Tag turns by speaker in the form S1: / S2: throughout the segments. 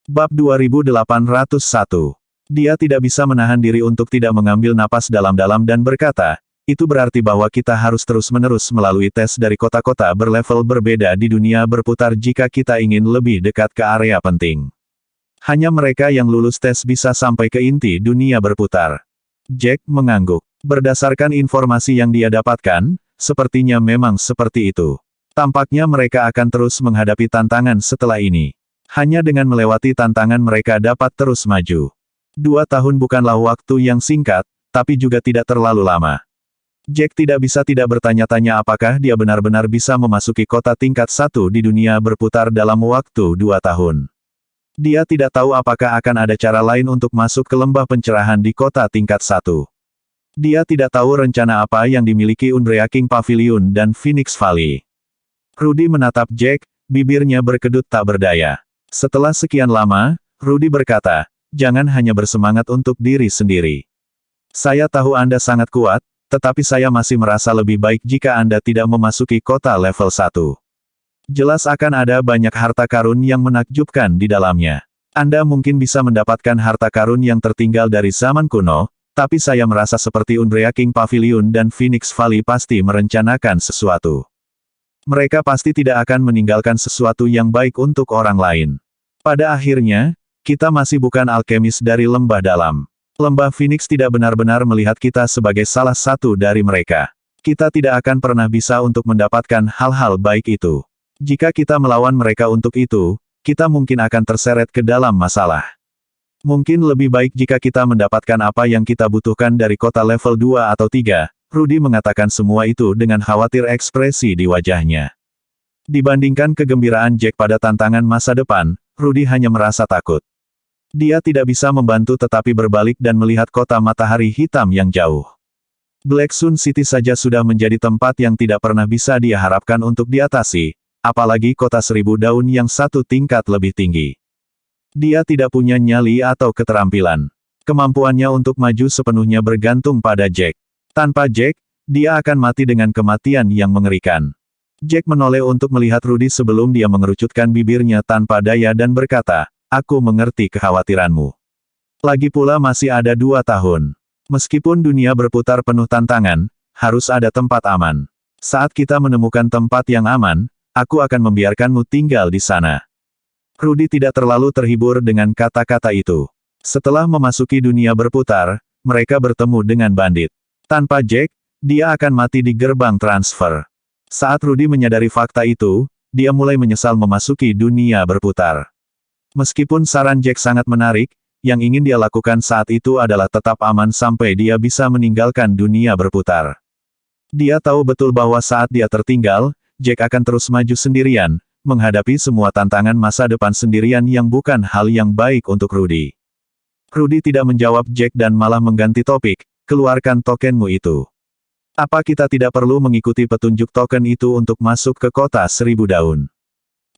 S1: Bab 2801. Dia tidak bisa menahan diri untuk tidak mengambil napas dalam-dalam dan berkata, itu berarti bahwa kita harus terus-menerus melalui tes dari kota-kota berlevel berbeda di dunia berputar jika kita ingin lebih dekat ke area penting. Hanya mereka yang lulus tes bisa sampai ke inti dunia berputar. Jack mengangguk. Berdasarkan informasi yang dia dapatkan, sepertinya memang seperti itu. Tampaknya mereka akan terus menghadapi tantangan setelah ini. Hanya dengan melewati tantangan mereka dapat terus maju. 2 tahun bukanlah waktu yang singkat, tapi juga tidak terlalu lama. Jack tidak bisa tidak bertanya-tanya apakah dia benar-benar bisa memasuki kota tingkat 1 di dunia berputar dalam waktu 2 tahun. Dia tidak tahu apakah akan ada cara lain untuk masuk ke lembah pencerahan di kota tingkat 1. Dia tidak tahu rencana apa yang dimiliki Umbrea King Pavilion dan Phoenix Valley. Rudy menatap Jack, bibirnya berkedut tak berdaya. Setelah sekian lama, Rudy berkata, jangan hanya bersemangat untuk diri sendiri. Saya tahu Anda sangat kuat, tetapi saya masih merasa lebih baik jika Anda tidak memasuki kota level 1. Jelas akan ada banyak harta karun yang menakjubkan di dalamnya. Anda mungkin bisa mendapatkan harta karun yang tertinggal dari zaman kuno, tapi saya merasa seperti Umbrea King Pavilion dan Phoenix Valley pasti merencanakan sesuatu. Mereka pasti tidak akan meninggalkan sesuatu yang baik untuk orang lain. Pada akhirnya, kita masih bukan alkemis dari lembah dalam. Lembah Phoenix tidak benar-benar melihat kita sebagai salah satu dari mereka. Kita tidak akan pernah bisa untuk mendapatkan hal-hal baik itu. Jika kita melawan mereka untuk itu, kita mungkin akan terseret ke dalam masalah. Mungkin lebih baik jika kita mendapatkan apa yang kita butuhkan dari kota level 2 atau 3, Rudy mengatakan semua itu dengan khawatir ekspresi di wajahnya. Dibandingkan kegembiraan Jack pada tantangan masa depan, Rudy hanya merasa takut. Dia tidak bisa membantu tetapi berbalik dan melihat kota matahari hitam yang jauh. Black Sun City saja sudah menjadi tempat yang tidak pernah bisa dia harapkan untuk diatasi, apalagi kota 1000 daun yang satu tingkat lebih tinggi. Dia tidak punya nyali atau keterampilan. Kemampuannya untuk maju sepenuhnya bergantung pada Jack. Tanpa Jack, dia akan mati dengan kematian yang mengerikan. Jack menoleh untuk melihat Rudy sebelum dia mengerucutkan bibirnya tanpa daya dan berkata, aku mengerti kekhawatiranmu. Lagi pula masih ada 2 tahun. Meskipun dunia berputar penuh tantangan, harus ada tempat aman. Saat kita menemukan tempat yang aman, aku akan membiarkanmu tinggal di sana. Rudy tidak terlalu terhibur dengan kata-kata itu. Setelah memasuki dunia berputar, mereka bertemu dengan bandit. Tanpa Jack, dia akan mati di gerbang transfer. Saat Rudy menyadari fakta itu, dia mulai menyesal memasuki dunia berputar. Meskipun saran Jack sangat menarik, yang ingin dia lakukan saat itu adalah tetap aman sampai dia bisa meninggalkan dunia berputar. Dia tahu betul bahwa saat dia tertinggal, Jack akan terus maju sendirian, menghadapi semua tantangan masa depan sendirian yang bukan hal yang baik untuk Rudy. Rudy tidak menjawab Jack dan malah mengganti topik, keluarkan tokenmu itu. Apa kita tidak perlu mengikuti petunjuk token itu untuk masuk ke kota 1000 daun?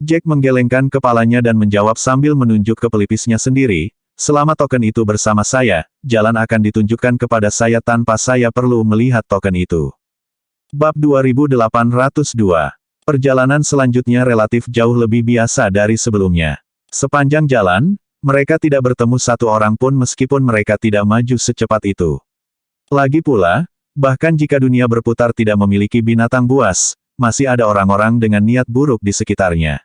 S1: Jack menggelengkan kepalanya dan menjawab sambil menunjuk ke pelipisnya sendiri, selama token itu bersama saya, jalan akan ditunjukkan kepada saya tanpa saya perlu melihat token itu. Bab 2802. Perjalanan selanjutnya relatif jauh lebih biasa dari sebelumnya. Sepanjang jalan, mereka tidak bertemu satu orang pun meskipun mereka tidak maju secepat itu. Lagi pula, bahkan jika dunia berputar tidak memiliki binatang buas, masih ada orang-orang dengan niat buruk di sekitarnya.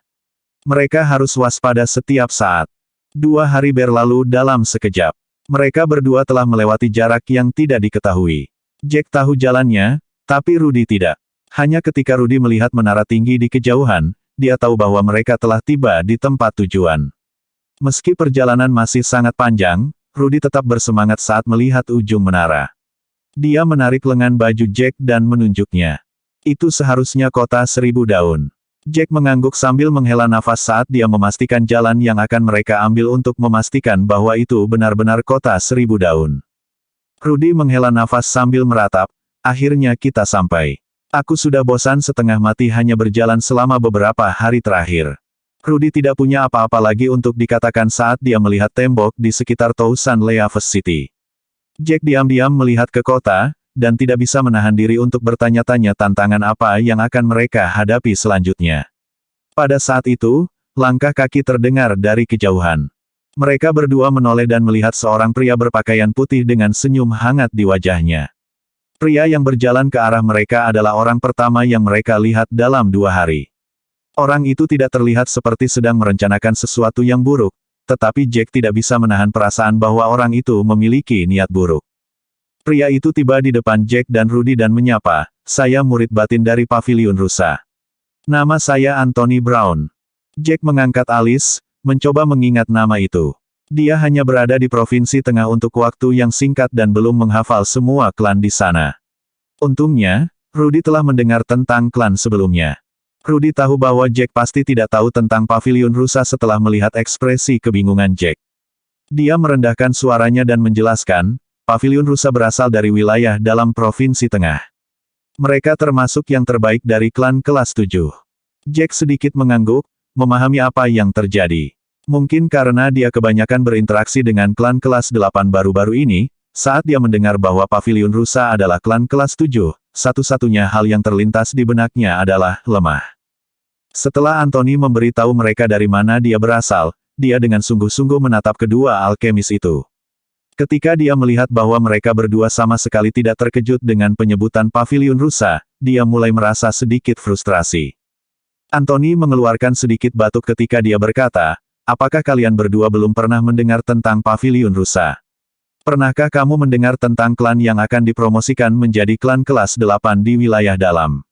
S1: Mereka harus waspada setiap saat. 2 hari berlalu dalam sekejap. Mereka berdua telah melewati jarak yang tidak diketahui. Jack tahu jalannya, tapi Rudy tidak. Hanya ketika Rudy melihat menara tinggi di kejauhan, dia tahu bahwa mereka telah tiba di tempat tujuan. Meski perjalanan masih sangat panjang, Rudy tetap bersemangat saat melihat ujung menara. Dia menarik lengan baju Jack dan menunjuknya. Itu seharusnya kota 1000 daun. Jack mengangguk sambil menghela nafas saat dia memastikan jalan yang akan mereka ambil untuk memastikan bahwa itu benar-benar kota 1000 daun. Rudy menghela nafas sambil meratap, akhirnya kita sampai. Aku sudah bosan setengah mati hanya berjalan selama beberapa hari terakhir. Rudy tidak punya apa-apa lagi untuk dikatakan saat dia melihat tembok di sekitar Tousan Leaves City. Jack diam-diam melihat ke kota, dan tidak bisa menahan diri untuk bertanya-tanya tantangan apa yang akan mereka hadapi selanjutnya. Pada saat itu, langkah kaki terdengar dari kejauhan. Mereka berdua menoleh dan melihat seorang pria berpakaian putih dengan senyum hangat di wajahnya. Pria yang berjalan ke arah mereka adalah orang pertama yang mereka lihat dalam 2 hari. Orang itu tidak terlihat seperti sedang merencanakan sesuatu yang buruk, tetapi Jack tidak bisa menahan perasaan bahwa orang itu memiliki niat buruk. Pria itu tiba di depan Jack dan Rudy dan menyapa, "Saya murid batin dari Paviliun Rusa. Nama saya Anthony Brown." Jack mengangkat alis, mencoba mengingat nama itu. Dia hanya berada di Provinsi Tengah untuk waktu yang singkat dan belum menghafal semua klan di sana. Untungnya, Rudy telah mendengar tentang klan sebelumnya. Rudy tahu bahwa Jack pasti tidak tahu tentang Paviliun Rusa setelah melihat ekspresi kebingungan Jack. Dia merendahkan suaranya dan menjelaskan, Paviliun Rusa berasal dari wilayah dalam Provinsi Tengah. Mereka termasuk yang terbaik dari klan kelas 7. Jack sedikit mengangguk, memahami apa yang terjadi. Mungkin karena dia kebanyakan berinteraksi dengan klan kelas 8 baru-baru ini, saat dia mendengar bahwa Paviliun Rusa adalah klan kelas 7, satu-satunya hal yang terlintas di benaknya adalah lemah. Setelah Anthony memberitahu mereka dari mana dia berasal, dia dengan sungguh-sungguh menatap kedua alkemis itu. Ketika dia melihat bahwa mereka berdua sama sekali tidak terkejut dengan penyebutan Paviliun Rusa, dia mulai merasa sedikit frustrasi. Anthony mengeluarkan sedikit batuk ketika dia berkata, "Apakah kalian berdua belum pernah mendengar tentang Paviliun Rusa? Pernahkah kamu mendengar tentang klan yang akan dipromosikan menjadi klan kelas 8 di wilayah dalam?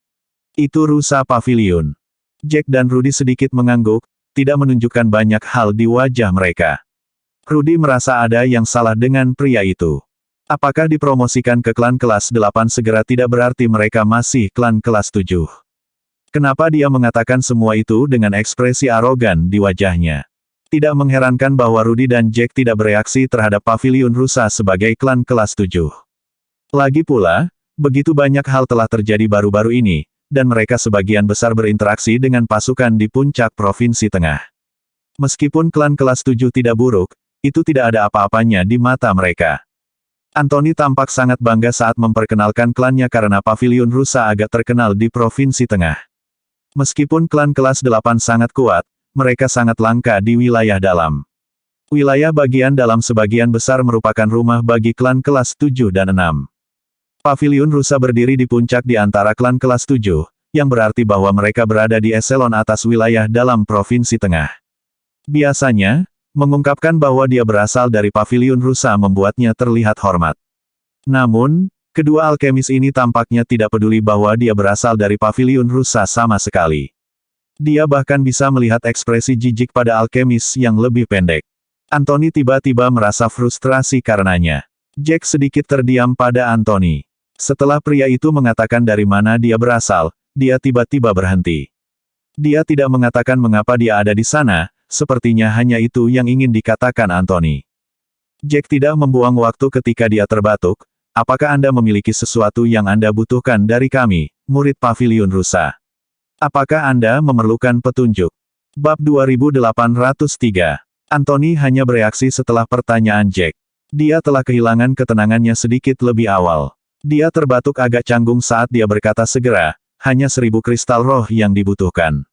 S1: Itu Rusa Paviliun." Jack dan Rudy sedikit mengangguk, tidak menunjukkan banyak hal di wajah mereka. Rudy merasa ada yang salah dengan pria itu. Apakah dipromosikan ke klan kelas 8 segera tidak berarti mereka masih klan kelas 7? Kenapa dia mengatakan semua itu dengan ekspresi arogan di wajahnya? Tidak mengherankan bahwa Rudy dan Jack tidak bereaksi terhadap Paviliun Rusa sebagai klan kelas 7. Lagi pula, begitu banyak hal telah terjadi baru-baru ini, dan mereka sebagian besar berinteraksi dengan pasukan di puncak Provinsi Tengah. Meskipun klan kelas 7 tidak buruk, itu tidak ada apa-apanya di mata mereka. Anthony tampak sangat bangga saat memperkenalkan klannya karena Paviliun Rusa agak terkenal di Provinsi Tengah. Meskipun klan kelas 8 sangat kuat, mereka sangat langka di wilayah dalam. Wilayah bagian dalam sebagian besar merupakan rumah bagi klan kelas 7 dan 6. Paviliun Rusa berdiri di puncak di antara klan kelas 7, yang berarti bahwa mereka berada di eselon atas wilayah dalam Provinsi Tengah. Biasanya, mengungkapkan bahwa dia berasal dari Paviliun Rusa membuatnya terlihat hormat. Namun, kedua alkemis ini tampaknya tidak peduli bahwa dia berasal dari Paviliun Rusa sama sekali. Dia bahkan bisa melihat ekspresi jijik pada alkemis yang lebih pendek. Anthony tiba-tiba merasa frustrasi karenanya. Jack sedikit terdiam pada Anthony. Setelah pria itu mengatakan dari mana dia berasal, dia tiba-tiba berhenti. Dia tidak mengatakan mengapa dia ada di sana, sepertinya hanya itu yang ingin dikatakan Anthony. Jack tidak membuang waktu ketika dia terbatuk, "Apakah Anda memiliki sesuatu yang Anda butuhkan dari kami, murid Paviliun Rusa? Apakah Anda memerlukan petunjuk?" Bab 2803. Anthony hanya bereaksi setelah pertanyaan Jack. Dia telah kehilangan ketenangannya sedikit lebih awal. Dia terbatuk agak canggung saat dia berkata segera, "Hanya 1000 kristal roh yang dibutuhkan.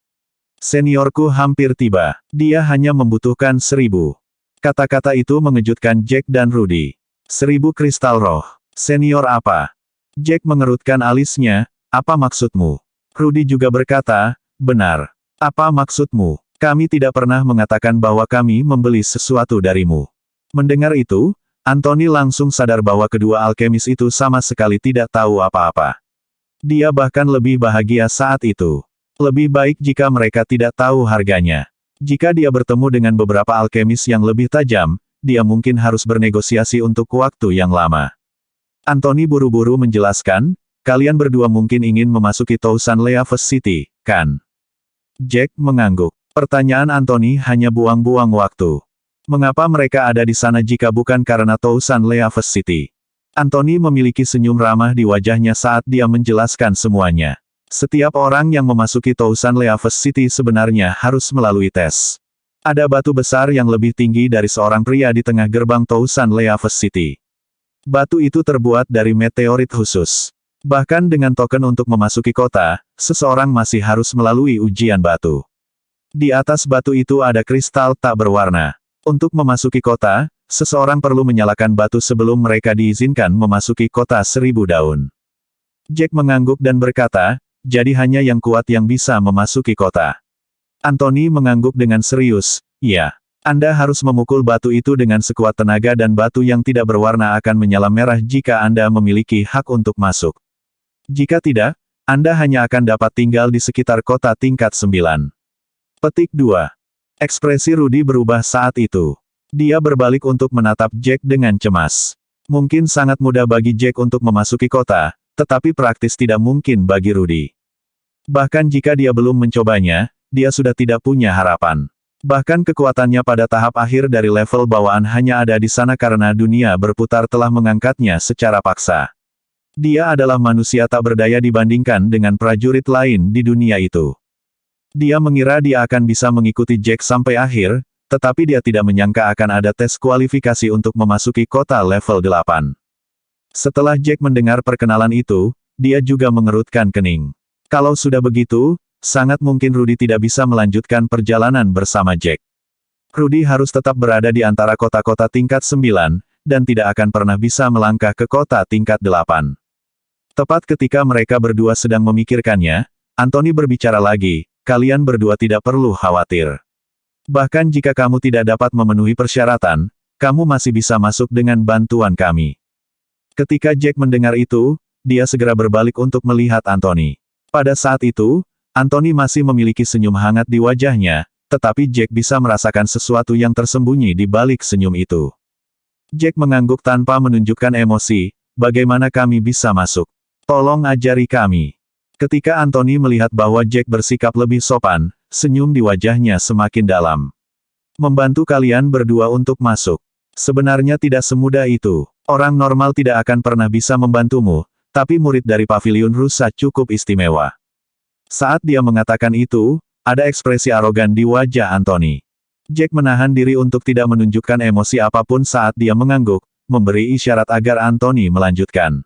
S1: Seniorku hampir tiba. Dia hanya membutuhkan 1000. Kata-kata itu mengejutkan Jack dan Rudy. 1000 kristal roh. Senior apa? Jack mengerutkan alisnya, "Apa maksudmu?" Rudy juga berkata, "Benar. Apa maksudmu? Kami tidak pernah mengatakan bahwa kami membeli sesuatu darimu." Mendengar itu, Anthony langsung sadar bahwa kedua alkemis itu sama sekali tidak tahu apa-apa. Dia bahkan lebih bahagia saat itu. Lebih baik jika mereka tidak tahu harganya. Jika dia bertemu dengan beberapa alkemis yang lebih tajam, dia mungkin harus bernegosiasi untuk waktu yang lama. Anthony buru-buru menjelaskan, "Kalian berdua mungkin ingin memasuki Tousan Leaves City, kan?" Jack mengangguk. Pertanyaan Anthony hanya buang-buang waktu. Mengapa mereka ada di sana jika bukan karena Tousan Leaves City? Anthony memiliki senyum ramah di wajahnya saat dia menjelaskan semuanya. Setiap orang yang memasuki Tousan Leaves City sebenarnya harus melalui tes. Ada batu besar yang lebih tinggi dari seorang pria di tengah gerbang Tousan Leaves City. Batu itu terbuat dari meteorit khusus. Bahkan dengan token untuk memasuki kota, seseorang masih harus melalui ujian batu. Di atas batu itu ada kristal tak berwarna. Untuk memasuki kota, seseorang perlu menyalakan batu sebelum mereka diizinkan memasuki kota 1000 daun. Jack mengangguk dan berkata, jadi hanya yang kuat yang bisa memasuki kota. Anthony mengangguk dengan serius, ya. Anda harus memukul batu itu dengan sekuat tenaga dan batu yang tidak berwarna akan menyala merah jika Anda memiliki hak untuk masuk. Jika tidak, Anda hanya akan dapat tinggal di sekitar kota tingkat 9. Petik 2. Ekspresi Rudy berubah saat itu. Dia berbalik untuk menatap Jack dengan cemas. Mungkin sangat mudah bagi Jack untuk memasuki kota, tetapi praktis tidak mungkin bagi Rudy. Bahkan jika dia belum mencobanya, dia sudah tidak punya harapan. Bahkan kekuatannya pada tahap akhir dari level bawaan hanya ada di sana karena dunia berputar telah mengangkatnya secara paksa. Dia adalah manusia tak berdaya dibandingkan dengan prajurit lain di dunia itu. Dia mengira dia akan bisa mengikuti Jack sampai akhir, tetapi dia tidak menyangka akan ada tes kualifikasi untuk memasuki kota level 8. Setelah Jack mendengar perkenalan itu, dia juga mengerutkan kening. Kalau sudah begitu, sangat mungkin Rudy tidak bisa melanjutkan perjalanan bersama Jack. Rudy harus tetap berada di antara kota-kota tingkat 9, dan tidak akan pernah bisa melangkah ke kota tingkat 8. Tepat ketika mereka berdua sedang memikirkannya, Anthony berbicara lagi, kalian berdua tidak perlu khawatir. Bahkan jika kamu tidak dapat memenuhi persyaratan, kamu masih bisa masuk dengan bantuan kami. Ketika Jack mendengar itu, dia segera berbalik untuk melihat Anthony. Pada saat itu, Anthony masih memiliki senyum hangat di wajahnya, tetapi Jack bisa merasakan sesuatu yang tersembunyi di balik senyum itu. Jack mengangguk tanpa menunjukkan emosi, bagaimana kami bisa masuk? Tolong ajari kami. Ketika Anthony melihat bahwa Jack bersikap lebih sopan, senyum di wajahnya semakin dalam. Membantu kalian berdua untuk masuk. Sebenarnya tidak semudah itu. Orang normal tidak akan pernah bisa membantumu, tapi murid dari Paviliun Rusa cukup istimewa. Saat dia mengatakan itu, ada ekspresi arogan di wajah Anthony. Jack menahan diri untuk tidak menunjukkan emosi apapun saat dia mengangguk, memberi isyarat agar Anthony melanjutkan.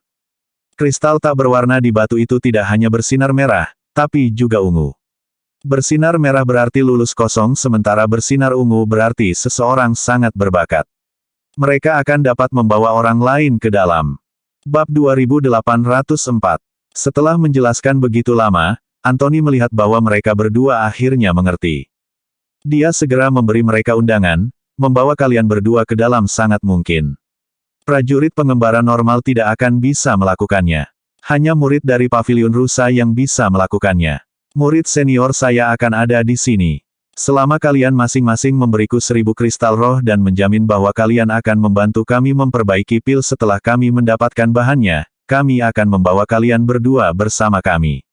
S1: Kristal tak berwarna di batu itu tidak hanya bersinar merah, tapi juga ungu. Bersinar merah berarti lulus kosong sementara bersinar ungu berarti seseorang sangat berbakat. Mereka akan dapat membawa orang lain ke dalam. Bab 2804. Setelah menjelaskan begitu lama, Anthony melihat bahwa mereka berdua akhirnya mengerti. Dia segera memberi mereka undangan, membawa kalian berdua ke dalam sangat mungkin. Prajurit pengembara normal tidak akan bisa melakukannya. Hanya murid dari Paviliun Rusa yang bisa melakukannya. Murid senior saya akan ada di sini. Selama kalian masing-masing memberiku 1000 kristal roh dan menjamin bahwa kalian akan membantu kami memperbaiki pil setelah kami mendapatkan bahannya, kami akan membawa kalian berdua bersama kami.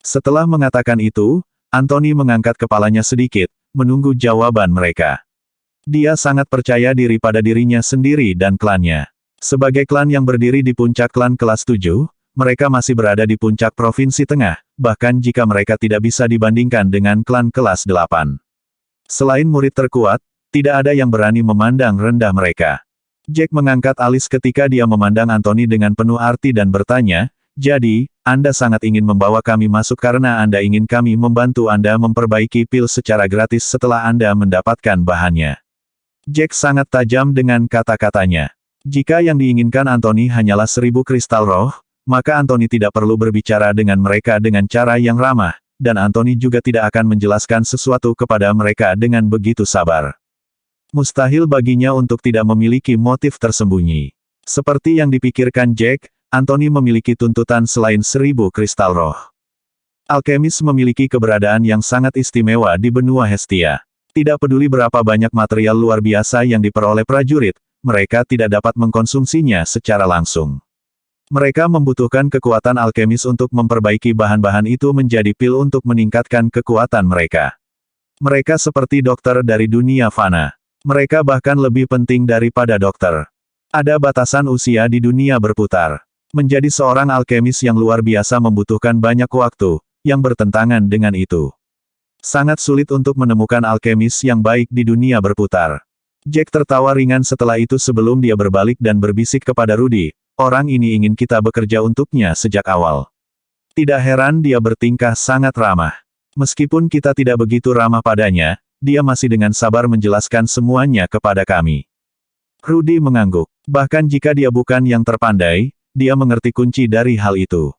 S1: Setelah mengatakan itu, Anthony mengangkat kepalanya sedikit, menunggu jawaban mereka. Dia sangat percaya diri pada dirinya sendiri dan klannya. Sebagai klan yang berdiri di puncak klan kelas 7, mereka masih berada di puncak provinsi tengah, bahkan jika mereka tidak bisa dibandingkan dengan klan kelas 8. Selain murid terkuat, tidak ada yang berani memandang rendah mereka. Jack mengangkat alis ketika dia memandang Anthony dengan penuh arti dan bertanya, jadi, Anda sangat ingin membawa kami masuk karena Anda ingin kami membantu Anda memperbaiki pil secara gratis setelah Anda mendapatkan bahannya. Jack sangat tajam dengan kata-katanya. Jika yang diinginkan Anthony hanyalah 1000 kristal roh, maka Anthony tidak perlu berbicara dengan mereka dengan cara yang ramah, dan Anthony juga tidak akan menjelaskan sesuatu kepada mereka dengan begitu sabar. Mustahil baginya untuk tidak memiliki motif tersembunyi. Seperti yang dipikirkan Jack, Anthony memiliki tuntutan selain 1000 kristal roh. Alkemis memiliki keberadaan yang sangat istimewa di benua Hestia. Tidak peduli berapa banyak material luar biasa yang diperoleh prajurit, mereka tidak dapat mengkonsumsinya secara langsung. Mereka membutuhkan kekuatan alkemis untuk memperbaiki bahan-bahan itu menjadi pil untuk meningkatkan kekuatan mereka. Mereka seperti dokter dari dunia fana. Mereka bahkan lebih penting daripada dokter. Ada batasan usia di dunia berputar. Menjadi seorang alkemis yang luar biasa membutuhkan banyak waktu, yang bertentangan dengan itu. Sangat sulit untuk menemukan alkemis yang baik di dunia berputar. Jack tertawa ringan setelah itu sebelum dia berbalik dan berbisik kepada Rudy, orang ini ingin kita bekerja untuknya sejak awal. Tidak heran dia bertingkah sangat ramah. Meskipun kita tidak begitu ramah padanya, dia masih dengan sabar menjelaskan semuanya kepada kami. Rudy mengangguk. Bahkan jika dia bukan yang terpandai, dia mengerti kunci dari hal itu.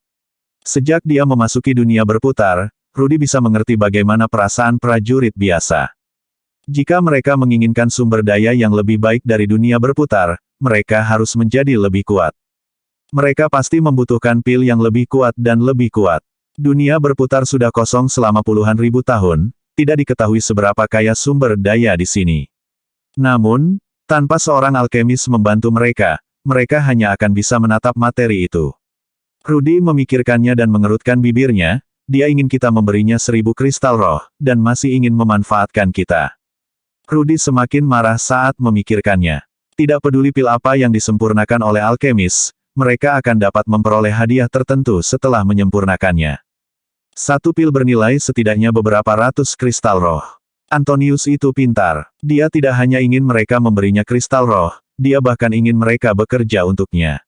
S1: Sejak dia memasuki dunia berputar, Rudy bisa mengerti bagaimana perasaan prajurit biasa. Jika mereka menginginkan sumber daya yang lebih baik dari dunia berputar, mereka harus menjadi lebih kuat. Mereka pasti membutuhkan pil yang lebih kuat dan lebih kuat. Dunia berputar sudah kosong selama puluhan ribu tahun, tidak diketahui seberapa kaya sumber daya di sini. Namun, tanpa seorang alkemis membantu mereka, mereka hanya akan bisa menatap materi itu. Rudy memikirkannya dan mengerutkan bibirnya, dia ingin kita memberinya 1000 kristal roh, dan masih ingin memanfaatkan kita. Rudy semakin marah saat memikirkannya. Tidak peduli pil apa yang disempurnakan oleh alkemis, mereka akan dapat memperoleh hadiah tertentu setelah menyempurnakannya. Satu pil bernilai setidaknya beberapa ratus kristal roh. Antonius itu pintar. Dia tidak hanya ingin mereka memberinya kristal roh, dia bahkan ingin mereka bekerja untuknya.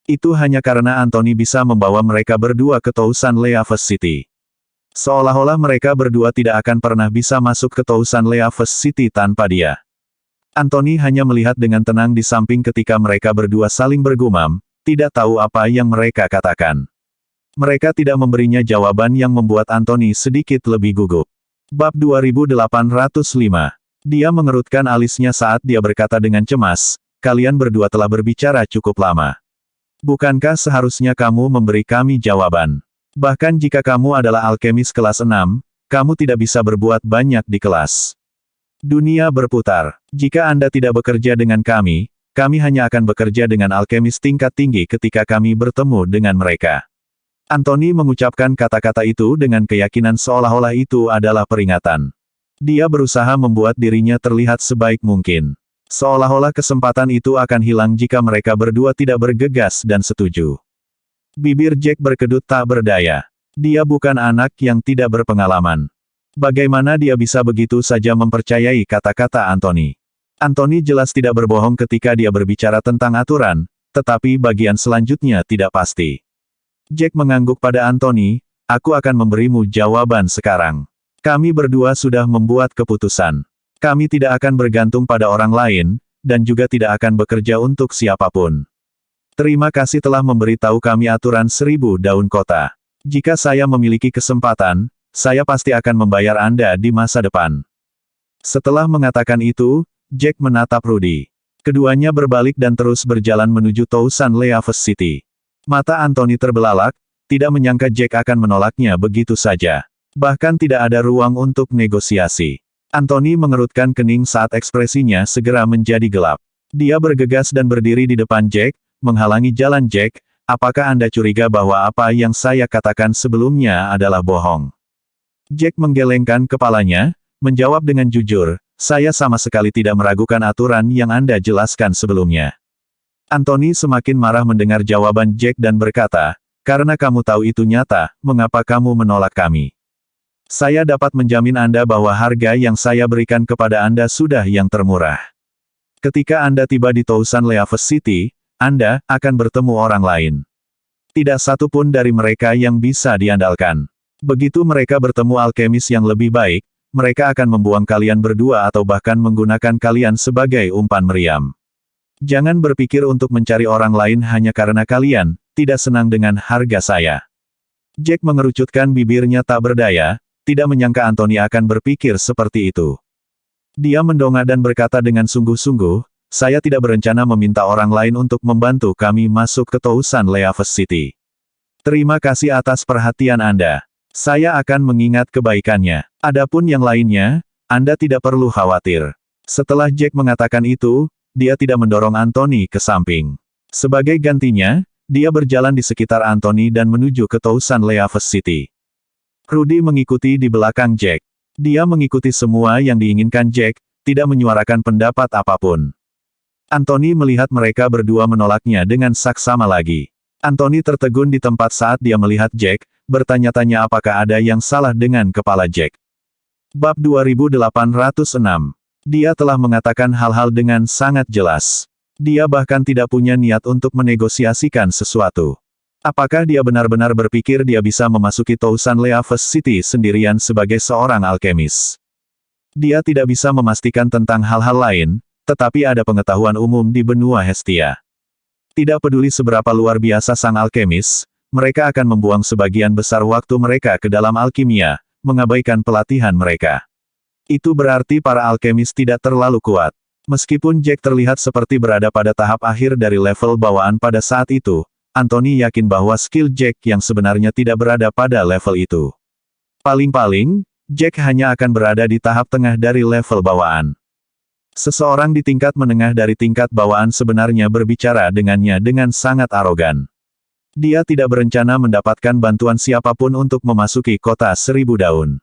S1: Itu hanya karena Anthony bisa membawa mereka berdua ke Tousan Leaves City. Seolah-olah mereka berdua tidak akan pernah bisa masuk ke Tousan Leaves City tanpa dia. Anthony hanya melihat dengan tenang di samping ketika mereka berdua saling bergumam, tidak tahu apa yang mereka katakan. Mereka tidak memberinya jawaban yang membuat Anthony sedikit lebih gugup. Bab 2805. Dia mengerutkan alisnya saat dia berkata dengan cemas, kalian berdua telah berbicara cukup lama. Bukankah seharusnya kamu memberi kami jawaban? Bahkan jika kamu adalah alkemis kelas 6, kamu tidak bisa berbuat banyak di kelas. Dunia berputar. Jika Anda tidak bekerja dengan kami hanya akan bekerja dengan alkemis tingkat tinggi ketika kami bertemu dengan mereka. Anthony mengucapkan kata-kata itu dengan keyakinan seolah-olah itu adalah peringatan. Dia berusaha membuat dirinya terlihat sebaik mungkin. Seolah-olah kesempatan itu akan hilang jika mereka berdua tidak bergegas dan setuju. Bibir Jack berkedut tak berdaya. Dia bukan anak yang tidak berpengalaman. Bagaimana dia bisa begitu saja mempercayai kata-kata Anthony? Anthony jelas tidak berbohong ketika dia berbicara tentang aturan, tetapi bagian selanjutnya tidak pasti. Jack mengangguk pada Anthony, aku akan memberimu jawaban sekarang. Kami berdua sudah membuat keputusan. Kami tidak akan bergantung pada orang lain, dan juga tidak akan bekerja untuk siapapun. Terima kasih telah memberitahu kami aturan 1000 daun kota. Jika saya memiliki kesempatan, saya pasti akan membayar Anda di masa depan. Setelah mengatakan itu, Jack menatap Rudy. Keduanya berbalik dan terus berjalan menuju Tousan Leaves City. Mata Anthony terbelalak, tidak menyangka Jack akan menolaknya begitu saja. Bahkan tidak ada ruang untuk negosiasi. Anthony mengerutkan kening saat ekspresinya segera menjadi gelap. Dia bergegas dan berdiri di depan Jack, menghalangi jalan Jack. Apakah Anda curiga bahwa apa yang saya katakan sebelumnya adalah bohong? Jack menggelengkan kepalanya, menjawab dengan jujur, saya sama sekali tidak meragukan aturan yang Anda jelaskan sebelumnya. Anthony semakin marah mendengar jawaban Jack dan berkata, karena kamu tahu itu nyata, mengapa kamu menolak kami? Saya dapat menjamin Anda bahwa harga yang saya berikan kepada Anda sudah yang termurah. Ketika Anda tiba di Tousan Leaves City, Anda akan bertemu orang lain. Tidak satu pun dari mereka yang bisa diandalkan. Begitu mereka bertemu alkemis yang lebih baik, mereka akan membuang kalian berdua atau bahkan menggunakan kalian sebagai umpan meriam. Jangan berpikir untuk mencari orang lain hanya karena kalian tidak senang dengan harga saya. Jack mengerucutkan bibirnya tak berdaya, tidak menyangka Anthony akan berpikir seperti itu. Dia mendongak dan berkata dengan sungguh-sungguh, saya tidak berencana meminta orang lain untuk membantu kami masuk ke Tousan Leaves City. Terima kasih atas perhatian Anda. Saya akan mengingat kebaikannya. Adapun yang lainnya, Anda tidak perlu khawatir. Setelah Jack mengatakan itu, dia tidak mendorong Anthony ke samping. Sebagai gantinya, dia berjalan di sekitar Anthony dan menuju ke Tousan Leaves City. Rudy mengikuti di belakang Jack. Dia mengikuti semua yang diinginkan Jack, tidak menyuarakan pendapat apapun. Anthony melihat mereka berdua menolaknya dengan saksama lagi. Anthony tertegun di tempat saat dia melihat Jack, bertanya-tanya apakah ada yang salah dengan kepala Jack. Bab 2806. Dia telah mengatakan hal-hal dengan sangat jelas. Dia bahkan tidak punya niat untuk menegosiasikan sesuatu. Apakah dia benar-benar berpikir dia bisa memasuki Tousan Leaves City sendirian sebagai seorang alkemis? Dia tidak bisa memastikan tentang hal-hal lain, tetapi ada pengetahuan umum di benua Hestia. Tidak peduli seberapa luar biasa sang alkemis, mereka akan membuang sebagian besar waktu mereka ke dalam alkimia, mengabaikan pelatihan mereka. Itu berarti para alkemis tidak terlalu kuat. Meskipun Jack terlihat seperti berada pada tahap akhir dari level bawaan pada saat itu, Anthony yakin bahwa skill Jack yang sebenarnya tidak berada pada level itu. Paling-paling, Jack hanya akan berada di tahap tengah dari level bawaan. Seseorang di tingkat menengah dari tingkat bawaan sebenarnya berbicara dengannya dengan sangat arogan. Dia tidak berencana mendapatkan bantuan siapapun untuk memasuki kota 1000 daun.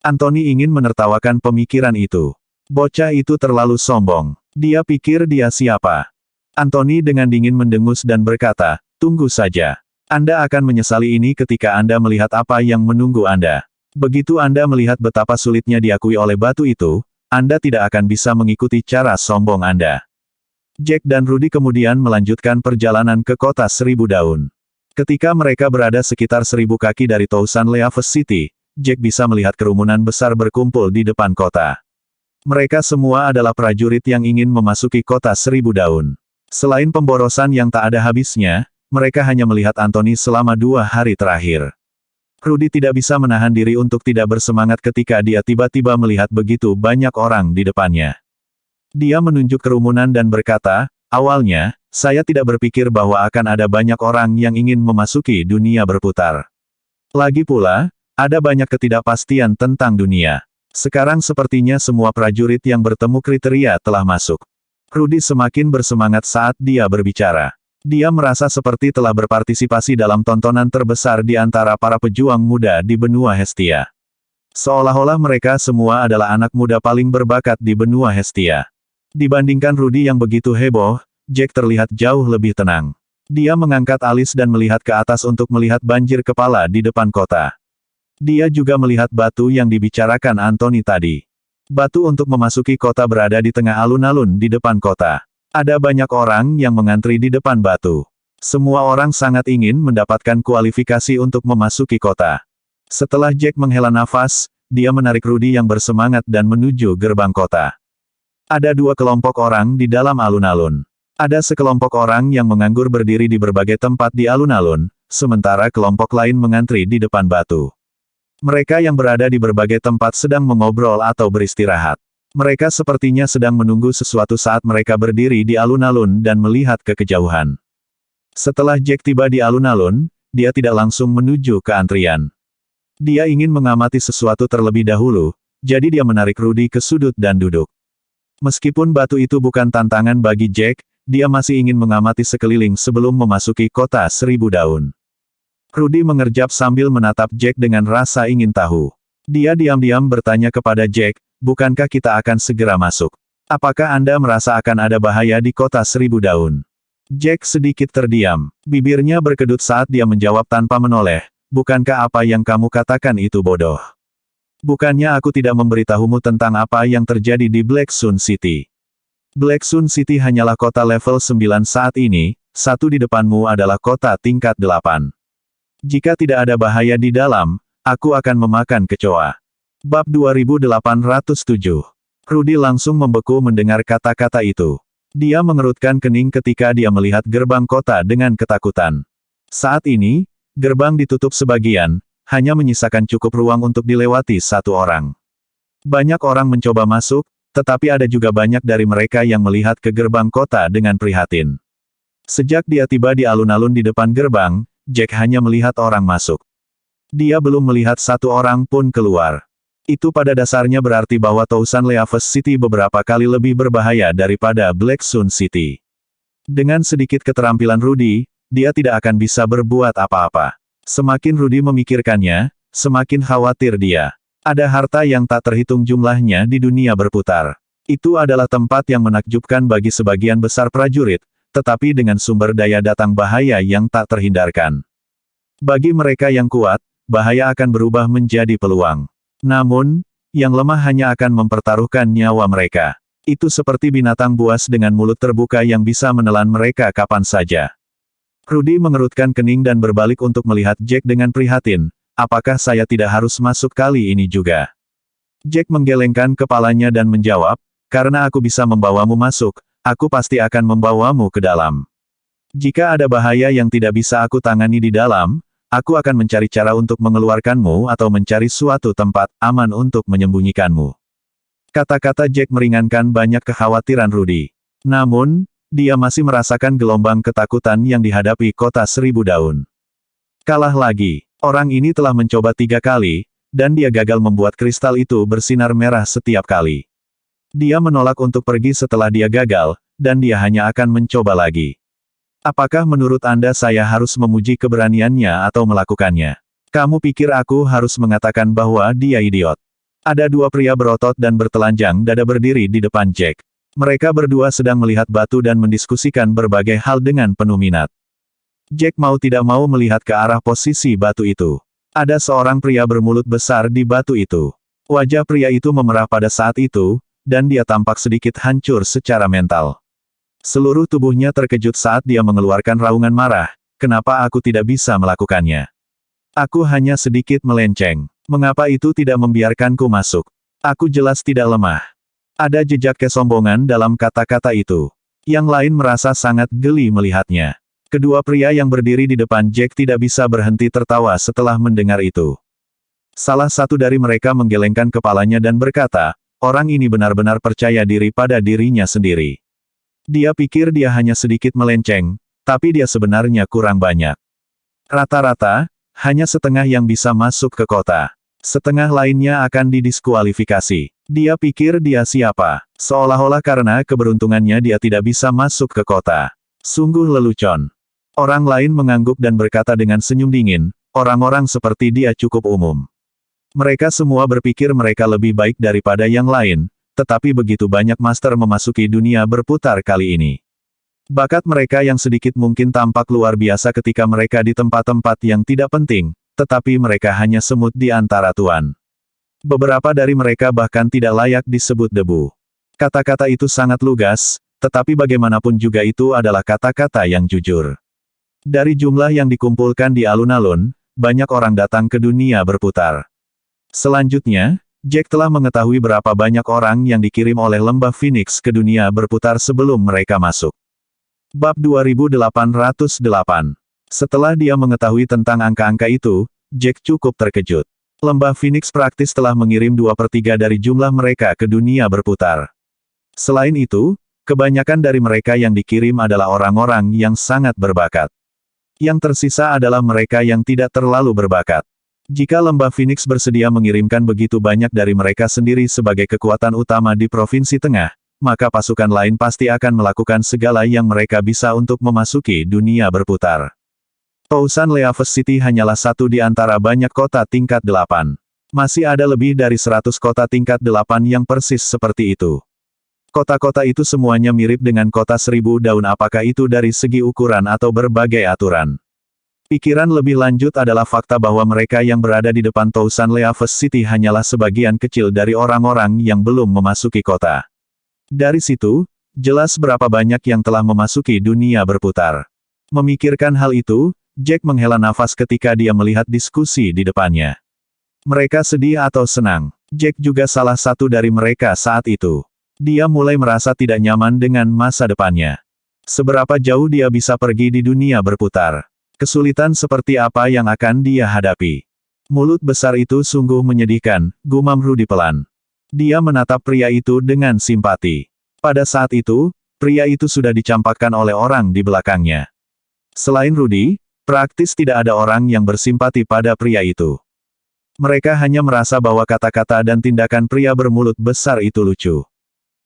S1: Anthony ingin menertawakan pemikiran itu. Bocah itu terlalu sombong. Dia pikir dia siapa? Anthony dengan dingin mendengus dan berkata, tunggu saja. Anda akan menyesali ini ketika Anda melihat apa yang menunggu Anda. Begitu Anda melihat betapa sulitnya diakui oleh batu itu, Anda tidak akan bisa mengikuti cara sombong Anda. Jack dan Rudy kemudian melanjutkan perjalanan ke kota 1000 daun. Ketika mereka berada sekitar 1000 kaki dari Tousan Leaves City, Jack bisa melihat kerumunan besar berkumpul di depan kota. Mereka semua adalah prajurit yang ingin memasuki kota 1000 daun. Selain pemborosan yang tak ada habisnya, mereka hanya melihat Anthony selama 2 hari terakhir. Rudy tidak bisa menahan diri untuk tidak bersemangat ketika dia tiba-tiba melihat begitu banyak orang di depannya. Dia menunjuk kerumunan dan berkata, awalnya, saya tidak berpikir bahwa akan ada banyak orang yang ingin memasuki dunia berputar. Lagi pula, ada banyak ketidakpastian tentang dunia. Sekarang sepertinya semua prajurit yang bertemu kriteria telah masuk. Rudy semakin bersemangat saat dia berbicara. Dia merasa seperti telah berpartisipasi dalam tontonan terbesar di antara para pejuang muda di benua Hestia. Seolah-olah mereka semua adalah anak muda paling berbakat di benua Hestia. Dibandingkan Rudy yang begitu heboh, Jack terlihat jauh lebih tenang. Dia mengangkat alis dan melihat ke atas untuk melihat banjir kepala di depan kota. Dia juga melihat batu yang dibicarakan Anthony tadi. Batu untuk memasuki kota berada di tengah alun-alun di depan kota. Ada banyak orang yang mengantri di depan batu. Semua orang sangat ingin mendapatkan kualifikasi untuk memasuki kota. Setelah Jack menghela nafas, dia menarik Rudy yang bersemangat dan menuju gerbang kota. Ada 2 kelompok orang di dalam alun-alun. Ada sekelompok orang yang menganggur berdiri di berbagai tempat di alun-alun, sementara kelompok lain mengantri di depan batu. Mereka yang berada di berbagai tempat sedang mengobrol atau beristirahat. Mereka sepertinya sedang menunggu sesuatu saat mereka berdiri di alun-alun dan melihat ke kejauhan. Setelah Jack tiba di alun-alun, dia tidak langsung menuju ke antrian. Dia ingin mengamati sesuatu terlebih dahulu, jadi dia menarik Rudy ke sudut dan duduk. Meskipun batu itu bukan tantangan bagi Jack, dia masih ingin mengamati sekeliling sebelum memasuki kota 1000 daun. Rudy mengerjap sambil menatap Jack dengan rasa ingin tahu. Dia diam-diam bertanya kepada Jack, bukankah kita akan segera masuk? Apakah Anda merasa akan ada bahaya di kota 1000 daun? Jack sedikit terdiam. Bibirnya berkedut saat dia menjawab tanpa menoleh, bukankah apa yang kamu katakan itu bodoh? Bukannya aku tidak memberitahumu tentang apa yang terjadi di Black Sun City. Black Sun City hanyalah kota level 9 saat ini, satu di depanmu adalah kota tingkat 8. Jika tidak ada bahaya di dalam, aku akan memakan kecoa. Bab 2807. Rudy langsung membeku mendengar kata-kata itu. Dia mengerutkan kening ketika dia melihat gerbang kota dengan ketakutan. Saat ini, gerbang ditutup sebagian, hanya menyisakan cukup ruang untuk dilewati satu orang. Banyak orang mencoba masuk, tetapi ada juga banyak dari mereka yang melihat ke gerbang kota dengan prihatin. Sejak dia tiba di alun-alun di depan gerbang, Jack hanya melihat orang masuk. Dia belum melihat satu orang pun keluar. Itu pada dasarnya berarti bahwa Tousan Leaves City beberapa kali lebih berbahaya daripada Black Sun City. Dengan sedikit keterampilan Rudy, dia tidak akan bisa berbuat apa-apa. Semakin Rudy memikirkannya, semakin khawatir dia. Ada harta yang tak terhitung jumlahnya di dunia berputar. Itu adalah tempat yang menakjubkan bagi sebagian besar prajurit, tetapi dengan sumber daya datang bahaya yang tak terhindarkan. Bagi mereka yang kuat, bahaya akan berubah menjadi peluang. Namun, yang lemah hanya akan mempertaruhkan nyawa mereka. Itu seperti binatang buas dengan mulut terbuka yang bisa menelan mereka kapan saja. Rudy mengerutkan kening dan berbalik untuk melihat Jack dengan prihatin, apakah saya tidak harus masuk kali ini juga? Jack menggelengkan kepalanya dan menjawab, karena aku bisa membawamu masuk, aku pasti akan membawamu ke dalam. Jika ada bahaya yang tidak bisa aku tangani di dalam, aku akan mencari cara untuk mengeluarkanmu atau mencari suatu tempat aman untuk menyembunyikanmu. Kata-kata Jack meringankan banyak kekhawatiran Rudy. Namun, dia masih merasakan gelombang ketakutan yang dihadapi kota 1000 daun. Kalah lagi. Orang ini telah mencoba 3 kali, dan dia gagal membuat kristal itu bersinar merah setiap kali. Dia menolak untuk pergi setelah dia gagal, dan dia hanya akan mencoba lagi. Apakah menurut Anda saya harus memuji keberaniannya atau melakukannya? Kamu pikir aku harus mengatakan bahwa dia idiot? Ada 2 pria berotot dan bertelanjang dada berdiri di depan Jack. Mereka berdua sedang melihat batu dan mendiskusikan berbagai hal dengan penuh minat. Jack mau tidak mau melihat ke arah posisi batu itu. Ada seorang pria bermulut besar di batu itu. Wajah pria itu memerah pada saat itu, dan dia tampak sedikit hancur secara mental. Seluruh tubuhnya terkejut saat dia mengeluarkan raungan marah, kenapa aku tidak bisa melakukannya? Aku hanya sedikit melenceng. Mengapa itu tidak membiarkanku masuk? Aku jelas tidak lemah. Ada jejak kesombongan dalam kata-kata itu. Yang lain merasa sangat geli melihatnya. Kedua pria yang berdiri di depan Jack tidak bisa berhenti tertawa setelah mendengar itu. Salah satu dari mereka menggelengkan kepalanya dan berkata, orang ini benar-benar percaya diri pada dirinya sendiri. Dia pikir dia hanya sedikit melenceng, tapi dia sebenarnya kurang banyak. Rata-rata, hanya setengah yang bisa masuk ke kota. Setengah lainnya akan didiskualifikasi. Dia pikir dia siapa? Seolah-olah karena keberuntungannya dia tidak bisa masuk ke kota. Sungguh lelucon. Orang lain mengangguk dan berkata dengan senyum dingin, orang-orang seperti dia cukup umum. Mereka semua berpikir mereka lebih baik daripada yang lain, tetapi begitu banyak master memasuki dunia berputar kali ini. Bakat mereka yang sedikit mungkin tampak luar biasa ketika mereka di tempat-tempat yang tidak penting, tetapi mereka hanya semut di antara tuan. Beberapa dari mereka bahkan tidak layak disebut debu. Kata-kata itu sangat lugas, tetapi bagaimanapun juga itu adalah kata-kata yang jujur. Dari jumlah yang dikumpulkan di alun-alun, banyak orang datang ke dunia berputar. Selanjutnya, Jack telah mengetahui berapa banyak orang yang dikirim oleh lembah Phoenix ke dunia berputar sebelum mereka masuk. Bab 2808. Setelah dia mengetahui tentang angka-angka itu, Jack cukup terkejut. Lembah Phoenix praktis telah mengirim 2/3 dari jumlah mereka ke dunia berputar. Selain itu, kebanyakan dari mereka yang dikirim adalah orang-orang yang sangat berbakat. Yang tersisa adalah mereka yang tidak terlalu berbakat. Jika lembah Phoenix bersedia mengirimkan begitu banyak dari mereka sendiri sebagai kekuatan utama di Provinsi Tengah, maka pasukan lain pasti akan melakukan segala yang mereka bisa untuk memasuki dunia berputar. Tousan Leaves City hanyalah satu di antara banyak kota tingkat 8. Masih ada lebih dari 100 kota tingkat 8 yang persis seperti itu. Kota-kota itu semuanya mirip dengan kota 1000 daun, apakah itu dari segi ukuran atau berbagai aturan. Pikiran lebih lanjut adalah fakta bahwa mereka yang berada di depan Tousan Leaves City hanyalah sebagian kecil dari orang-orang yang belum memasuki kota. Dari situ, jelas berapa banyak yang telah memasuki dunia berputar. Memikirkan hal itu, Jack menghela nafas ketika dia melihat diskusi di depannya. Mereka sedih atau senang. Jack juga salah satu dari mereka saat itu. Dia mulai merasa tidak nyaman dengan masa depannya. Seberapa jauh dia bisa pergi di dunia berputar? Kesulitan seperti apa yang akan dia hadapi? Mulut besar itu sungguh menyedihkan, gumam Rudy pelan. Dia menatap pria itu dengan simpati. Pada saat itu, pria itu sudah dicampakkan oleh orang di belakangnya. Selain Rudy, praktis tidak ada orang yang bersimpati pada pria itu. Mereka hanya merasa bahwa kata-kata dan tindakan pria bermulut besar itu lucu.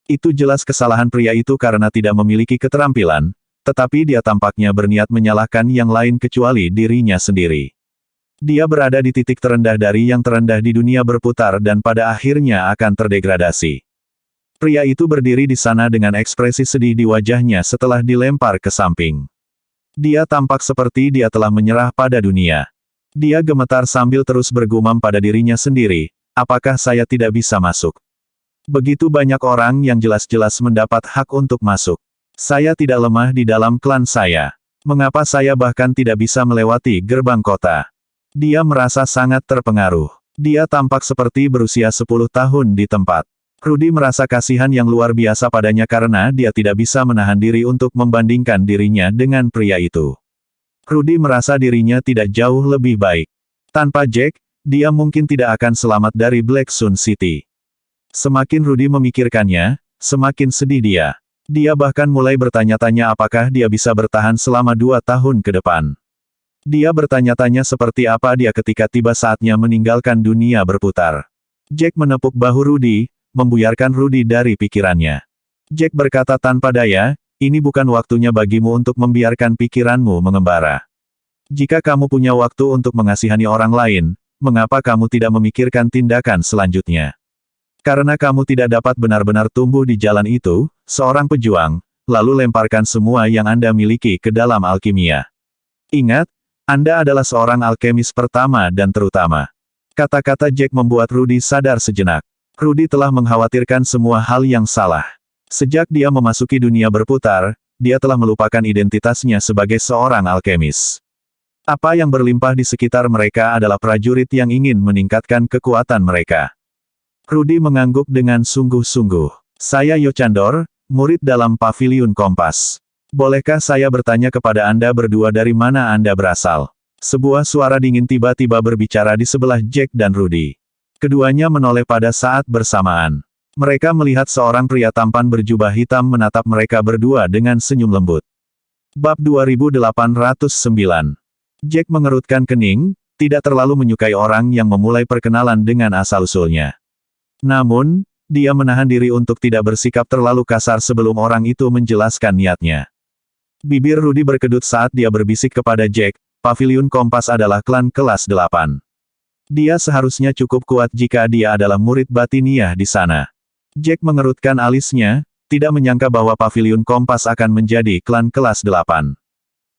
S1: Itu jelas kesalahan pria itu karena tidak memiliki keterampilan, tetapi dia tampaknya berniat menyalahkan yang lain kecuali dirinya sendiri. Dia berada di titik terendah dari yang terendah di dunia berputar dan pada akhirnya akan terdegradasi. Pria itu berdiri di sana dengan ekspresi sedih di wajahnya setelah dilempar ke samping. Dia tampak seperti dia telah menyerah pada dunia. Dia gemetar sambil terus bergumam pada dirinya sendiri, apakah saya tidak bisa masuk? Begitu banyak orang yang jelas-jelas mendapat hak untuk masuk. Saya tidak lemah di dalam klan saya. Mengapa saya bahkan tidak bisa melewati gerbang kota? Dia merasa sangat terpengaruh. Dia tampak seperti berusia 10 tahun di tempat. Rudy merasa kasihan yang luar biasa padanya karena dia tidak bisa menahan diri untuk membandingkan dirinya dengan pria itu. Rudy merasa dirinya tidak jauh lebih baik. Tanpa Jack, dia mungkin tidak akan selamat dari Black Sun City. Semakin Rudy memikirkannya, semakin sedih dia. Dia bahkan mulai bertanya-tanya apakah dia bisa bertahan selama 2 tahun ke depan. Dia bertanya-tanya seperti apa dia ketika tiba saatnya meninggalkan dunia berputar. Jack menepuk bahu Rudy, membuyarkan Rudy dari pikirannya. Jack berkata tanpa daya, ini bukan waktunya bagimu untuk membiarkan pikiranmu mengembara. Jika kamu punya waktu untuk mengasihani orang lain, mengapa kamu tidak memikirkan tindakan selanjutnya? Karena kamu tidak dapat benar-benar tumbuh di jalan itu, seorang pejuang, lalu lemparkan semua yang Anda miliki ke dalam alkimia. Ingat, Anda adalah seorang alkemis pertama dan terutama. Kata-kata Jack membuat Rudy sadar sejenak. Rudy telah mengkhawatirkan semua hal yang salah. Sejak dia memasuki dunia berputar, dia telah melupakan identitasnya sebagai seorang alkemis. Apa yang berlimpah di sekitar mereka adalah prajurit yang ingin meningkatkan kekuatan mereka. Rudy mengangguk dengan sungguh-sungguh. Saya Yo Chandor, murid dalam Paviliun Kompas. Bolehkah saya bertanya kepada Anda berdua dari mana Anda berasal? Sebuah suara dingin tiba-tiba berbicara di sebelah Jack dan Rudy. Keduanya menoleh pada saat bersamaan. Mereka melihat seorang pria tampan berjubah hitam menatap mereka berdua dengan senyum lembut. Bab 2809. Jack mengerutkan kening, tidak terlalu menyukai orang yang memulai perkenalan dengan asal-usulnya. Namun, dia menahan diri untuk tidak bersikap terlalu kasar sebelum orang itu menjelaskan niatnya. Bibir Rudy berkedut saat dia berbisik kepada Jack, Paviliun Kompas adalah klan kelas 8. Dia seharusnya cukup kuat jika dia adalah murid batiniah di sana. Jack mengerutkan alisnya, tidak menyangka bahwa Paviliun Kompas akan menjadi klan kelas 8.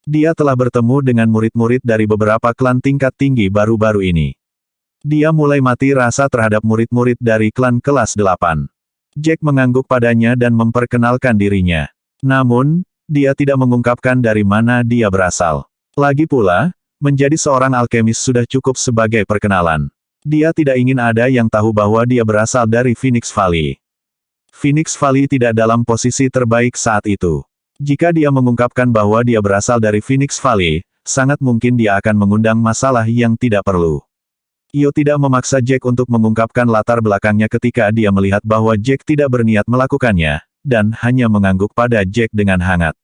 S1: Dia telah bertemu dengan murid-murid dari beberapa klan tingkat tinggi baru-baru ini. Dia mulai mati rasa terhadap murid-murid dari klan kelas 8. Jack mengangguk padanya dan memperkenalkan dirinya. Namun, dia tidak mengungkapkan dari mana dia berasal. Lagi pula, menjadi seorang alkemis sudah cukup sebagai perkenalan. Dia tidak ingin ada yang tahu bahwa dia berasal dari Phoenix Valley. Phoenix Valley tidak dalam posisi terbaik saat itu. Jika dia mengungkapkan bahwa dia berasal dari Phoenix Valley, sangat mungkin dia akan mengundang masalah yang tidak perlu. Yo tidak memaksa Jack untuk mengungkapkan latar belakangnya ketika dia melihat bahwa Jack tidak berniat melakukannya, dan hanya mengangguk pada Jack dengan hangat.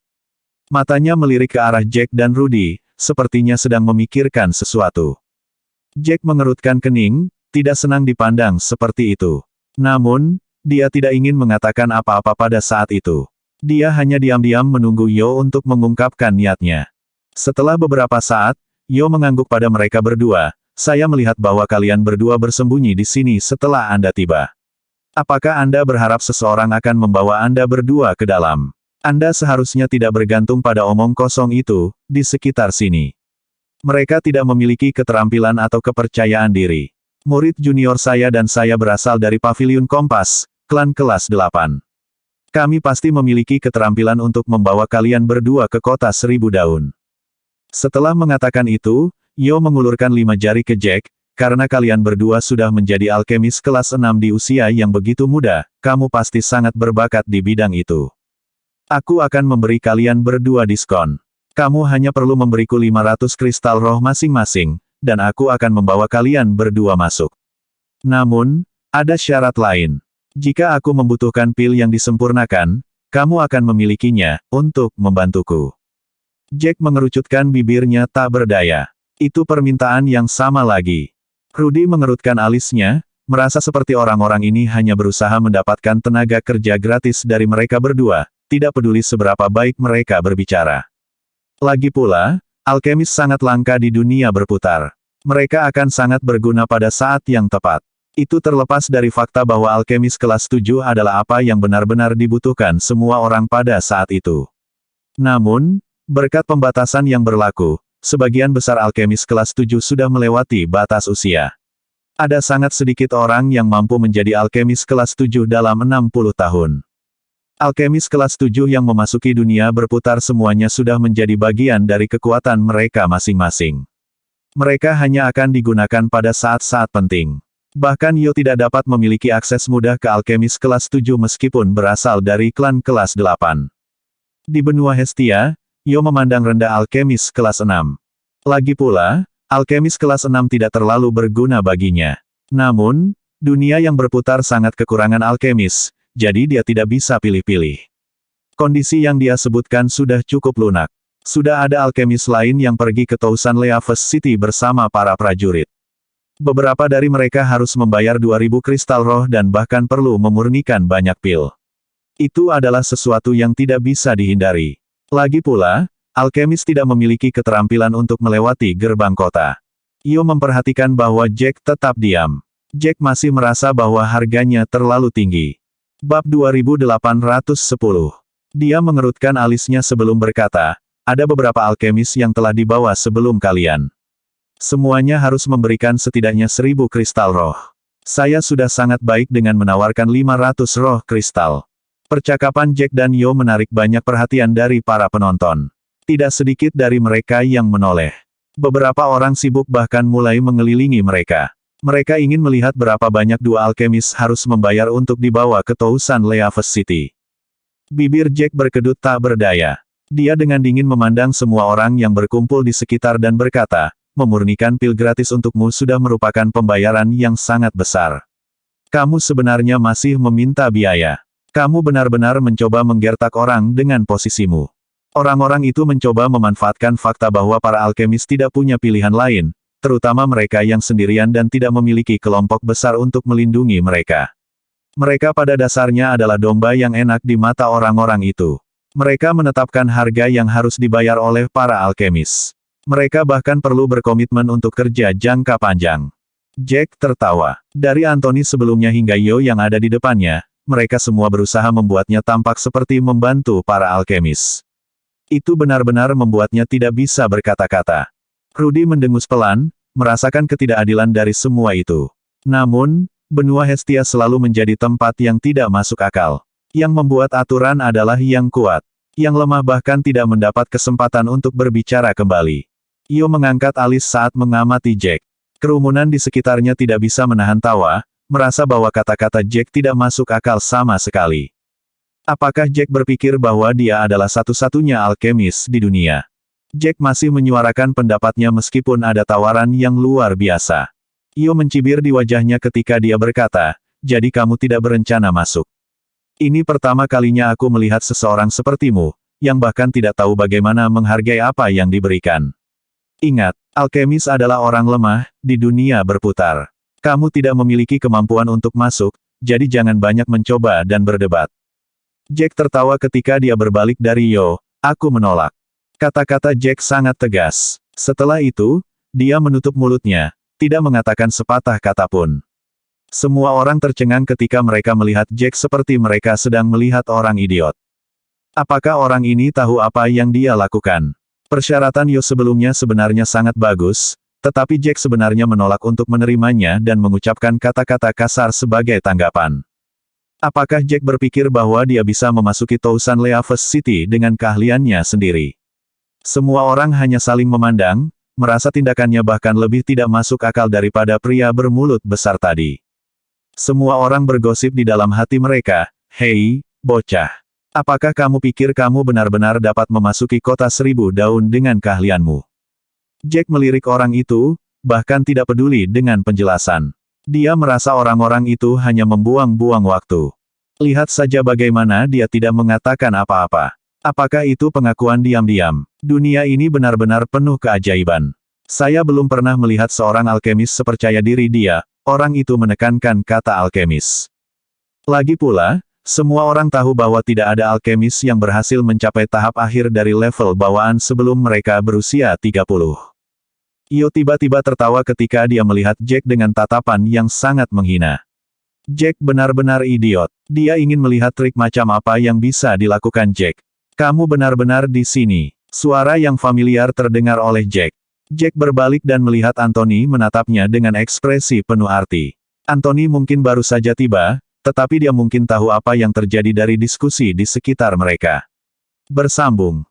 S1: Matanya melirik ke arah Jack dan Rudy, sepertinya sedang memikirkan sesuatu. Jack mengerutkan kening, tidak senang dipandang seperti itu. Namun, dia tidak ingin mengatakan apa-apa pada saat itu. Dia hanya diam-diam menunggu Yo untuk mengungkapkan niatnya. Setelah beberapa saat, Yo mengangguk pada mereka berdua. Saya melihat bahwa kalian berdua bersembunyi di sini setelah Anda tiba. Apakah Anda berharap seseorang akan membawa Anda berdua ke dalam? Anda seharusnya tidak bergantung pada omong kosong itu, di sekitar sini. Mereka tidak memiliki keterampilan atau kepercayaan diri. Murid junior saya dan saya berasal dari Paviliun Kompas, klan kelas 8. Kami pasti memiliki keterampilan untuk membawa kalian berdua ke kota 1000 daun. Setelah mengatakan itu, Yo mengulurkan 5 jari ke Jack, karena kalian berdua sudah menjadi alkemis kelas 6 di usia yang begitu muda, kamu pasti sangat berbakat di bidang itu. Aku akan memberi kalian berdua diskon. Kamu hanya perlu memberiku 500 kristal roh masing-masing, dan aku akan membawa kalian berdua masuk. Namun, ada syarat lain. Jika aku membutuhkan pil yang disempurnakan, kamu akan memilikinya, untuk membantuku. Jack mengerucutkan bibirnya tak berdaya. Itu permintaan yang sama lagi. Rudy mengerutkan alisnya, merasa seperti orang-orang ini hanya berusaha mendapatkan tenaga kerja gratis dari mereka berdua, tidak peduli seberapa baik mereka berbicara. Lagi pula, alkemis sangat langka di dunia berputar. Mereka akan sangat berguna pada saat yang tepat. Itu terlepas dari fakta bahwa alkemis kelas 7 adalah apa yang benar-benar dibutuhkan semua orang pada saat itu. Namun, berkat pembatasan yang berlaku, sebagian besar alkemis kelas 7 sudah melewati batas usia. Ada sangat sedikit orang yang mampu menjadi alkemis kelas 7 dalam 60 tahun. Alkemis kelas 7 yang memasuki dunia berputar semuanya sudah menjadi bagian dari kekuatan mereka masing-masing. Mereka hanya akan digunakan pada saat-saat penting. Bahkan Yo tidak dapat memiliki akses mudah ke alkemis kelas 7 meskipun berasal dari klan kelas 8. Di benua Hestia, Yo memandang rendah alkemis kelas 6. Lagi pula, alkemis kelas 6 tidak terlalu berguna baginya. Namun, dunia yang berputar sangat kekurangan alkemis, jadi dia tidak bisa pilih-pilih. Kondisi yang dia sebutkan sudah cukup lunak. Sudah ada alkemis lain yang pergi ke Tousan Leaves City bersama para prajurit. Beberapa dari mereka harus membayar 2000 kristal roh dan bahkan perlu memurnikan banyak pil. Itu adalah sesuatu yang tidak bisa dihindari. Lagi pula, alkemis tidak memiliki keterampilan untuk melewati gerbang kota. Yo memperhatikan bahwa Jack tetap diam. Jack masih merasa bahwa harganya terlalu tinggi. Bab 2810. Dia mengerutkan alisnya sebelum berkata, ada beberapa alkemis yang telah dibawa sebelum kalian. Semuanya harus memberikan setidaknya 1000 kristal roh. Saya sudah sangat baik dengan menawarkan 500 roh kristal. Percakapan Jack dan Yo menarik banyak perhatian dari para penonton. Tidak sedikit dari mereka yang menoleh. Beberapa orang sibuk bahkan mulai mengelilingi mereka. Mereka ingin melihat berapa banyak dua alkemis harus membayar untuk dibawa ke Tousan Leaves City. Bibir Jack berkedut tak berdaya. Dia dengan dingin memandang semua orang yang berkumpul di sekitar dan berkata, memurnikan pil gratis untukmu sudah merupakan pembayaran yang sangat besar. Kamu sebenarnya masih meminta biaya. Kamu benar-benar mencoba menggertak orang dengan posisimu. Orang-orang itu mencoba memanfaatkan fakta bahwa para alkemis tidak punya pilihan lain, terutama mereka yang sendirian dan tidak memiliki kelompok besar untuk melindungi mereka. Mereka pada dasarnya adalah domba yang enak di mata orang-orang itu. Mereka menetapkan harga yang harus dibayar oleh para alkemis. Mereka bahkan perlu berkomitmen untuk kerja jangka panjang. Jack tertawa. Dari Anthony sebelumnya hingga Yo yang ada di depannya, mereka semua berusaha membuatnya tampak seperti membantu para alkemis. Itu benar-benar membuatnya tidak bisa berkata-kata. Rudy mendengus pelan, merasakan ketidakadilan dari semua itu. Namun, benua Hestia selalu menjadi tempat yang tidak masuk akal. Yang membuat aturan adalah yang kuat. Yang lemah bahkan tidak mendapat kesempatan untuk berbicara kembali. Yo mengangkat alis saat mengamati Jack. Kerumunan di sekitarnya tidak bisa menahan tawa, merasa bahwa kata-kata Jack tidak masuk akal sama sekali. Apakah Jack berpikir bahwa dia adalah satu-satunya alkemis di dunia? Jack masih menyuarakan pendapatnya meskipun ada tawaran yang luar biasa. Yo mencibir di wajahnya ketika dia berkata, jadi kamu tidak berencana masuk. Ini pertama kalinya aku melihat seseorang sepertimu, yang bahkan tidak tahu bagaimana menghargai apa yang diberikan. Ingat, alkemis adalah orang lemah, di dunia berputar. Kamu tidak memiliki kemampuan untuk masuk, jadi jangan banyak mencoba dan berdebat. Jack tertawa ketika dia berbalik dari Yo, aku menolak. Kata-kata Jack sangat tegas. Setelah itu, dia menutup mulutnya. Tidak mengatakan sepatah kata pun. Semua orang tercengang ketika mereka melihat Jack seperti mereka sedang melihat orang idiot. Apakah orang ini tahu apa yang dia lakukan? Persyaratan Yo sebelumnya sebenarnya sangat bagus, tetapi Jack sebenarnya menolak untuk menerimanya dan mengucapkan kata-kata kasar sebagai tanggapan. Apakah Jack berpikir bahwa dia bisa memasuki Tousan Leaves City dengan keahliannya sendiri? Semua orang hanya saling memandang, merasa tindakannya bahkan lebih tidak masuk akal daripada pria bermulut besar tadi. Semua orang bergosip di dalam hati mereka, hei, bocah. Apakah kamu pikir kamu benar-benar dapat memasuki kota 1000 daun dengan keahlianmu? Jack melirik orang itu, bahkan tidak peduli dengan penjelasan. Dia merasa orang-orang itu hanya membuang-buang waktu. Lihat saja bagaimana dia tidak mengatakan apa-apa. Apakah itu pengakuan diam-diam? Dunia ini benar-benar penuh keajaiban. Saya belum pernah melihat seorang alkemis sepercaya diri dia, orang itu menekankan kata alkemis. Lagi pula, semua orang tahu bahwa tidak ada alkemis yang berhasil mencapai tahap akhir dari level bawaan sebelum mereka berusia 30. Yo tiba-tiba tertawa ketika dia melihat Jack dengan tatapan yang sangat menghina. Jack benar-benar idiot. Dia ingin melihat trik macam apa yang bisa dilakukan Jack. Kamu benar-benar di sini. Suara yang familiar terdengar oleh Jack. Jack berbalik dan melihat Anthony menatapnya dengan ekspresi penuh arti. Anthony mungkin baru saja tiba, tetapi dia mungkin tahu apa yang terjadi dari diskusi di sekitar mereka. Bersambung.